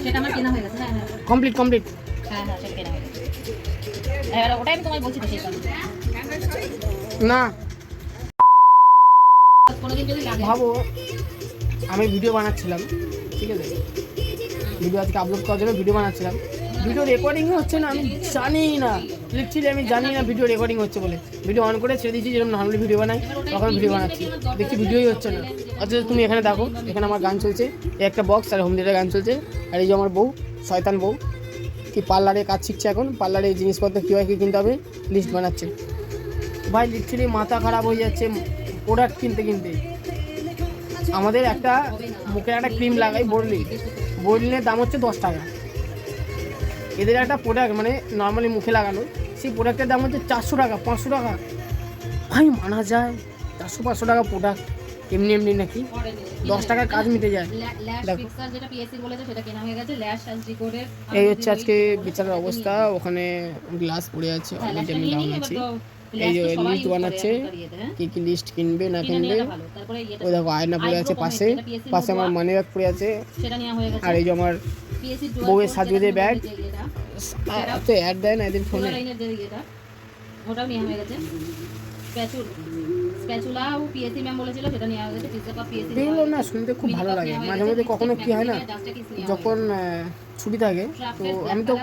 সেটা আমার কেনা হয়ে গেছে। হ্যাঁ হ্যাঁ কমপ্লিট কমপ্লিট। হ্যাঁ হ্যাঁ সেটা কেনা হয়ে গেছে। এবার ওটাই আমি তোমায় বলছি তো সেই কারণে। না কোনোদিন যদি লাগে ভাবো আমি ভিডিও বানাচ্ছিলাম, ঠিক আছে, ভিডিও আজকে আপলোড করার জন্য ভিডিও বানাচ্ছিলাম, ভিডিও রেকর্ডিং হচ্ছে না, আমি জানি না, লিটারালি আমি জানি না ভিডিও রেকর্ডিং হচ্ছে বলে ভিডিও অন করে ছেড়ে দিয়েছি, যেরকম নর্মালি ভিডিও বানাই তখন ভিডিও বানাচ্ছি, দেখছি ভিডিওই হচ্ছে না। অথচ তুমি এখানে দেখো, এখানে আমার গান চলছে, এই একটা বক্স আর হোম থিয়েটার গান চলছে, আর এই যে আমার বউ, শয়তান বউ, কি পার্লারে কাজ শিখছে এখন, পার্লারে জিনিসপত্র কী হয় কী কিনতে হবে লিস্ট বানাচ্ছে। ভাই লিটারালি মাথা খারাপ হয়ে যাচ্ছে প্রোডাক্ট কিনতে কিনতে। আমাদের একটা মুখে একটা ক্রিম লাগাই বোরলিনের দাম হচ্ছে 10 টাকা, এদের একটা প্রোডাক্ট মানে নর্মালি মুখে লাগানো, সেই প্রোডাক্টের দাম হচ্ছে 400 টাকা 500 টাকা। ভাই মানা যায় 400-500 টাকা প্রোডাক্ট এমনি এমনি নাকি 10 টাকার কাজ মিটে যায়। এই হচ্ছে আজকে বিচারের অবস্থা, ওখানে গ্লাস পড়ে আছে, অলরেডি আমি দাম আছি, এই যে লিস্ট বানাচ্ছে কি কি লিস্ট কিনবে না কিনবে। ওই দেখো আয়না পড়ে আছে পাশে, পাশে আমার মানি ব্যাগ পড়ে আছে, আর এই যে আমার বউয়ের সাজুদের ব্যাগ, তো অ্যাড দেয় না এদের ফোনে। ওটাও নেওয়া হয়ে গেছে। স্প্যাচুলা ও পিএসসি ম্যাম বলেছিল সেটা নেওয়া হয়ে গেছে। পিৎজা কাপ পিএসসি এগুলো না শুনতে খুব ভালো লাগে, মাঝে মধ্যে কখনো কি হয় না, যখন ছুটি থাকে, তো আমি তো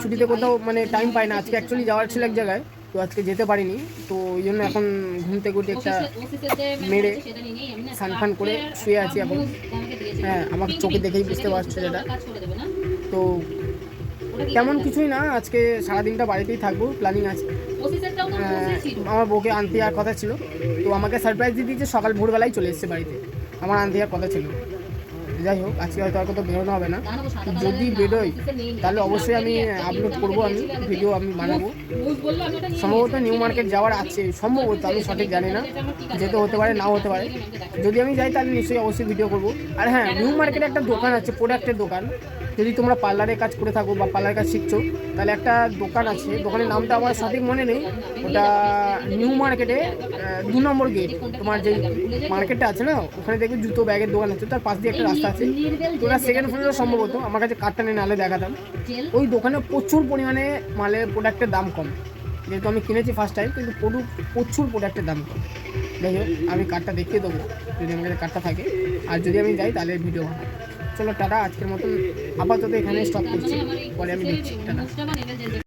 ছুটিতে কোথাও মানে টাইম পাই না, আজকে অ্যাকচুয়ালি যাওয়ার ছিল এক জায়গায়, তো আজকে যেতে পারিনি, তো ওই জন্য এখন ঘুম থেকে উঠে একটা মেরে স্নান করে শুয়ে আছি এখন। হ্যাঁ আমার চোখে দেখেই বুঝতে পারছো যেটা, তো তেমন কিছুই না, আজকে সারাদিনটা বাড়িতেই থাকবো, প্ল্যানিং আছে। আমার বউকে আনতে যাওয়ার কথা ছিল, তো আমাকে সারপ্রাইজ দিয়ে দিয়েছে, সকাল ভোরবেলায় চলে এসেছে বাড়িতে, আমার আনতে যাওয়ার কথা ছিল। যাই হোক আজকে হয়তো আর কোথাও বেরোনো হবে না, যদি বেরোই তাহলে অবশ্যই আমি আপলোড করবো, আমি ভিডিও আমি বানাবো। সম্ভবত নিউ মার্কেট যাওয়ার আছে, সম্ভবত আমি সঠিক জানি না, যেতে হতে পারে নাও হতে পারে, যদি আমি যাই তাহলে নিশ্চয়ই অবশ্যই ভিডিও করবো। আর হ্যাঁ নিউ মার্কেটে একটা দোকান আছে, প্রোডাক্টের দোকান, যদি তোমরা পার্লারে কাজ করে থাকো বা পার্লারের কাজ শিখছো, তাহলে একটা দোকান আছে, দোকানের নামটা আমার সঠিক মনে নেই, ওটা নিউ মার্কেটে 2 নম্বর গেট, তোমার যে মার্কেটটা আছে না ওখানে দেখবে জুতো ব্যাগের দোকান আছে, তার পাশ দিয়ে একটা রাস্তা আছে, তো ওটা সেকেন্ড ফ্লোরে সম্ভবত, আমার কাছে কার্ডটা নিয়ে নালে দেখাতাম। ওই দোকানে প্রচুর পরিমাণে মালের প্রোডাক্টের দাম কম, যেহেতু আমি কিনেছি ফার্স্ট টাইম, কিন্তু প্রচুর প্রোডাক্টের দাম কম। যাই হোক আমি কার্ডটা দেখিয়ে দেবো যদি আমার কাছে কার্ডটা থাকে, আর যদি আমি যাই তাহলে ভিডিও বানাবো। চলো টাটা, আজকের মতন আপাতত এখানে স্টপ করছি, পরে আমি দেখছি টাটা।